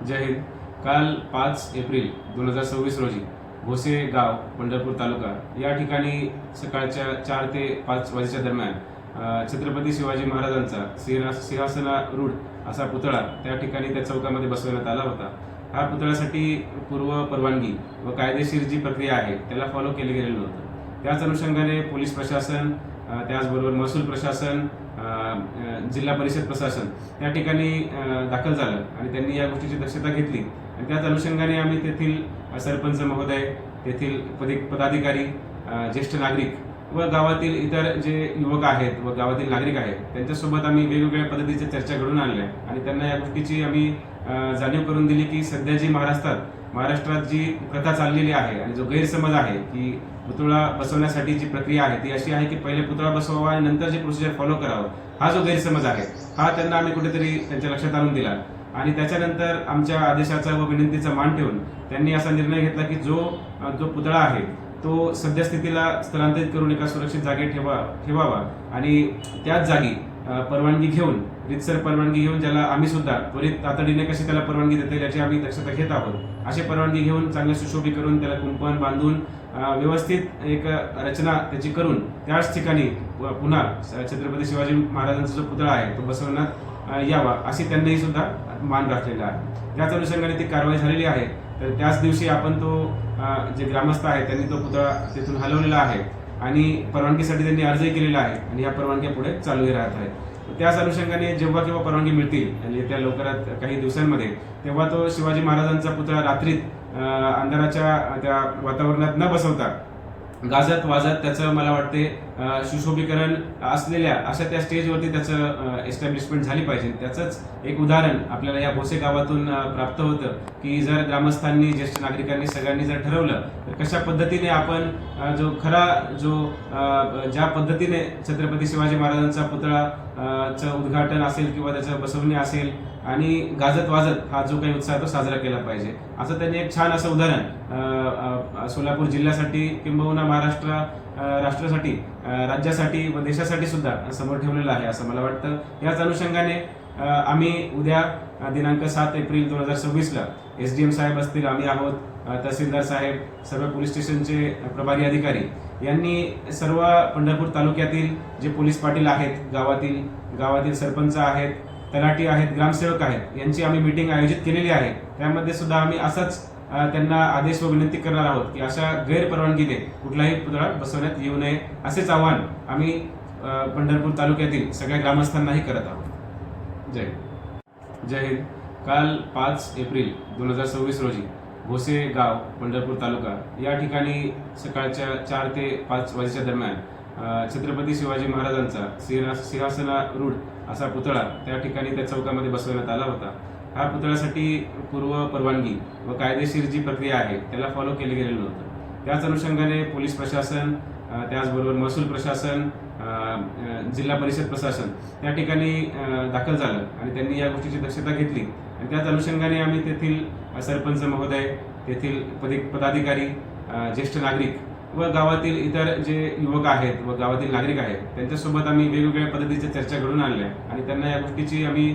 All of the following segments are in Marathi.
जय हिंद. काल 5 एप्रिल 2026 रोजी भोसे गाव पंढरपूर तालुका या ठिकाणी सकाळच्या 4 ते 5 वाजेच्या दरम्यान छत्रपती शिवाजी महाराजांचा सिंहासनारूढ असा पुतळा त्या ठिकाणी त्या चौकामध्ये बसवण्यात आला होता. हा पुतळ्यासाठी पूर्व परवानगी व कायदेशीर जी प्रक्रिया आहे त्याला फॉलो केले गेलेलं नव्हतं. त्याच अनुषंगाने पोलीस प्रशासन, त्याचबरोबर महसूल प्रशासन, जिल्हा परिषद प्रशासन त्या ठिकाणी दाखल झालं आणि त्यांनी या गोष्टीची दक्षता घेतली आणि त्याच अनुषंगाने आम्ही तेथील सरपंच महोदय, तेथील पदाधिकारी, ज्येष्ठ नागरिक व गावातील इतर जे युवक आहेत व गावातील नागरिक आहेत त्यांच्यासोबत आम्ही वेगवेगळ्या पद्धतीच्या चर्चा घडून आणल्या आणि त्यांना या गोष्टीची आम्ही जाणीव करून दिली की सध्या जी महाराष्ट्रात जी प्रथा चाललेली आहे आणि जो गैरसमज आहे की पुतळा बसवण्यासाठी जी प्रक्रिया आहे ती अशी आहे की पहिले पुतळा बसवावा आणि नंतर जे प्रोसिजर फॉलो करावं, हा जो गैरसमज आहे हा त्यांना आम्ही कुठेतरी त्यांच्या लक्षात आणून दिला आणि त्याच्यानंतर आमच्या आदेशाचा व विनंतीचा मान ठेवून त्यांनी असा निर्णय घेतला की जो पुतळा आहे तो सद्यस्थितीला स्थलांतरित करून एका सुरक्षित जागी ठेवावा आणि त्याच जागी परवानगी घेऊन, रीतसर परवानगी घेऊन, ज्याला आम्ही सुद्धा त्वरित तातडीने कशी त्याला परवानगी देता येईल याची आम्ही दक्षता घेत आहोत. अशी परवानगी घेऊन चांगले सुशोभी करून त्याला कुंपण बांधून व्यवस्थित एक रचना त्याची करून त्याच ठिकाणी पुन्हा छत्रपती शिवाजी महाराजांचा जो पुतळा आहे तो बसवण्यात यावा अशी त्यांनीही सुद्धा मान राखलेला आहे. त्याच अनुषंगाने ती कारवाई झालेली आहे. तर त्याच दिवशी आपण तो जे ग्रामस्थ आहेत त्यांनी तो पुतळा तिथून हलवलेला आहे आणि परवानगीसाठी त्यांनी अर्जही केलेला आहे आणि या परवानग्या पुढे चालूही राहत आहेत. त्याच अनुषंगाने जेव्हा केव्हा परवानगी मिळतील आणि येत्या लवकरात काही दिवसांमध्ये तेव्हा तो शिवाजी महाराजांचा पुतळा रात्रीत अंधाराच्या त्या वातावरणात न बसवता गाजत वाजत त्याचं मला वाटते सुशोभीकरण असलेल्या अशा त्या स्टेजवरती त्याचं एस्टॅब्लिशमेंट झाली पाहिजे. त्याचंच एक उदाहरण आपल्याला या भोसे गावातून प्राप्त होतं की जर ग्रामस्थांनी, ज्येष्ठ नागरिकांनी सगळ्यांनी जर ठरवलं तर कशा पद्धतीने आपण ज्या पद्धतीने छत्रपती शिवाजी महाराजांचा पुतळाचं उद्घाटन असेल किंवा त्याचं बसवणे असेल आणि गाजत वाजत हा जो काही उत्साह तो साजरा केला पाहिजे असं त्यांनी एक छान असं उदाहरण सोलापूर जिल्ह्यासाठी किंबहुना राष्ट्रासाठी, राज्यासाठी व देशासाठी सुद्धा समोर ठेवलेलं आहे असं मला वाटतं. याच अनुषंगाने आम्ही उद्या दिनांक 7 एप्रिल 2026 ला SDM साहेब असतील, आम्ही आहोत, तहसीलदार साहेब, सर्व पोलीस स्टेशनचे प्रभारी अधिकारी यांनी सर्व पंढरपूर तालुक्यातील जे पोलीस पाटील आहेत, गावातील सरपंच आहेत, तलाठी आहेत, ग्रामसेवक आहेत यांची आम्ही मीटिंग आयोजित केलेली आहे. त्यामध्ये सुद्धा आम्ही असाच त्यांना आदेश व विनंती करणार आहोत की अशा गैरपरवानगीने कुठलाही पुतळा बसवण्यात येऊ नये असेच आवाहन आम्ही पंढरपूर तालुक्यातील सगळ्या ग्रामस्थांनाही करत आहोत. जय हिंद. काल 5 एप्रिल 2026 रोजी भोसे गाव पंढरपूर तालुका या ठिकाणी सकाळच्या 4 ते 5 वाजेच्या दरम्यान छत्रपती शिवाजी महाराजांचा सिंहासनारूढ असा पुतळा त्या ठिकाणी त्या चौकामध्ये बसवण्यात आला होता. हा पुतळ्यासाठी पूर्व परवानगी व कायदेशीर जी प्रक्रिया आहे त्याला फॉलो केले गेलेलं नव्हतं. त्याच अनुषंगाने पोलीस प्रशासन, त्याचबरोबर महसूल प्रशासन, जिल्हा परिषद प्रशासन त्या ठिकाणी दाखल झालं आणि त्यांनी या गोष्टीची दक्षता घेतली आणि त्याच अनुषंगाने आम्ही तेथील सरपंच महोदय, तेथील पदाधिकारी, ज्येष्ठ नागरिक व गावातील इतर जे युवक आहेत व गावातील नागरिक आहेत त्यांच्यासोबत आम्ही वेगवेगळ्या पद्धतीच्या चर्चा घडून आणल्या आणि त्यांना या गोष्टीची आम्ही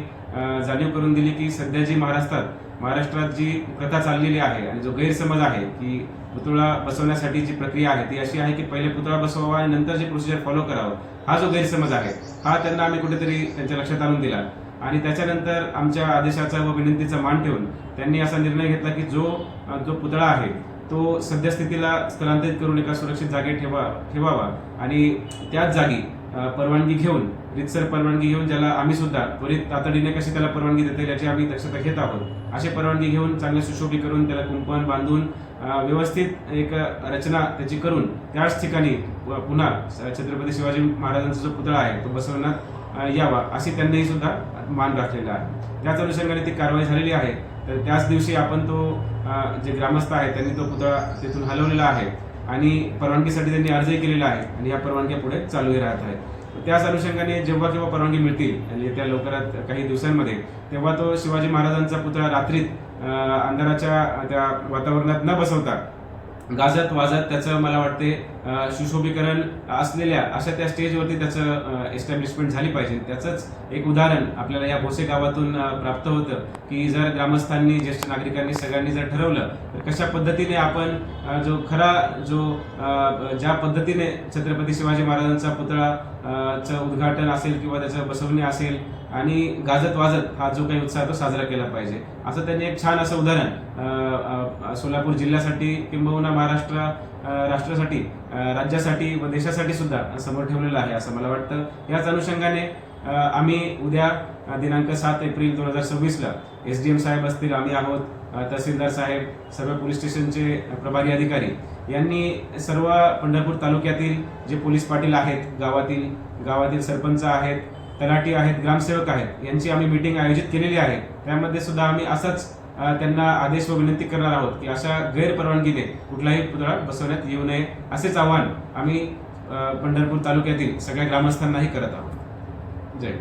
जाणीव करून दिली की सध्या जी महाराष्ट्रात जी प्रथा चाललेली आहे आणि जो गैरसमज आहे की पुतळा बसवण्यासाठी जी प्रक्रिया आहे ती अशी आहे की पहिले पुतळा बसवावा आणि नंतर जे प्रोसिजर फॉलो करावं, हा जो गैरसमज आहे हा त्यांना आम्ही कुठेतरी त्यांच्या लक्षात आणून दिला आणि त्याच्यानंतर आमच्या आदेशाचा व विनंतीचा मान ठेवून त्यांनी असा निर्णय घेतला की जो पुतळा आहे तो सद्यस्थितीला स्थलांतरित करून एका सुरक्षित जागी ठेवावा आणि त्याच जागी परवानगी घेऊन, रीतसर परवानगी घेऊन, ज्याला आम्ही सुद्धा त्वरित तातडीने कशी त्याला परवानगी देता येईल याची आम्ही दक्षता घेत आहोत. अशी परवानगी घेऊन चांगले सुशोभी करून त्याला कुंपण बांधून व्यवस्थित एक रचना त्याची करून त्याच ठिकाणी पुन्हा छत्रपती शिवाजी महाराजांचा जो पुतळा आहे तो बसवण्यात यावा अशी त्यांनीही सुद्धा मान राखलेला आहे. त्याच अनुषंगाने ती कारवाई झालेली आहे. तर त्याच दिवशी आपण तो जे ग्रामस्थ आहेत त्यांनी तो पुतळा तिथून हलवलेला आहे आणि परवानगीसाठी त्यांनी अर्जही केलेला आहे आणि या परवानग्या पुढे चालूही राहत आहेत. त्याच अनुषंगाने जेव्हा केव्हा परवानगी मिळतील आणि येत्या लवकरात काही दिवसांमध्ये तेव्हा तो शिवाजी महाराजांचा पुतळा रात्रीत अंधाराच्या त्या वातावरणात न बसवता गाजत वाजत त्याचं मला वाटते सुशोभीकरण असलेल्या अशा त्या स्टेजवरती त्याचं एस्टॅब्लिशमेंट झाली पाहिजे. त्याचंच एक उदाहरण आपल्याला या भोसे गावातून प्राप्त होतं की जर ग्रामस्थांनी, ज्येष्ठ नागरिकांनी सगळ्यांनी जर ठरवलं तर कशा पद्धतीने आपण ज्या पद्धतीने छत्रपती शिवाजी महाराजांचा पुतळा चं उद्घाटन असेल किंवा त्याचं बसवणे असेल आणि गाजत वाजत हा जो काही उत्साह तो साजरा केला पाहिजे, असं त्यांनी एक छान असं उदाहरण सोलापूर जिल्ह्यासाठी किंबहुना राष्ट्रासाठी, राज्यासाठी व देशासाठी सुद्धा समोर ठेवलेलं आहे असं मला वाटतं. याच अनुषंगाने आम्ही उद्या दिनांक 7 एप्रिल 2026ला SDM साहेब असतील, आम्ही आहोत, तहसीलदार साहेब, सर्व पोलीस स्टेशनचे प्रभारी अधिकारी यांनी सर्व पंढरपूर तालुक्यातील जे पोलीस पाटील आहेत, गावातील सरपंच आहेत, तलाठी आहेत, ग्रामसेवक आहेत, यांची आम्ही मीटिंग आयोजित केलेली आहे. त्यामध्ये सुद्धा आम्ही असाच त्यांना आदेश व विनंती करणार आहोत की अशा गैरपरवानगीने कुठलाही पुतळा बसवण्यात येऊ नये, असेच आवाहन आम्ही पंढरपूर तालुक्यातील सगळ्या ग्रामस्थांनाही करत आहोत. जय.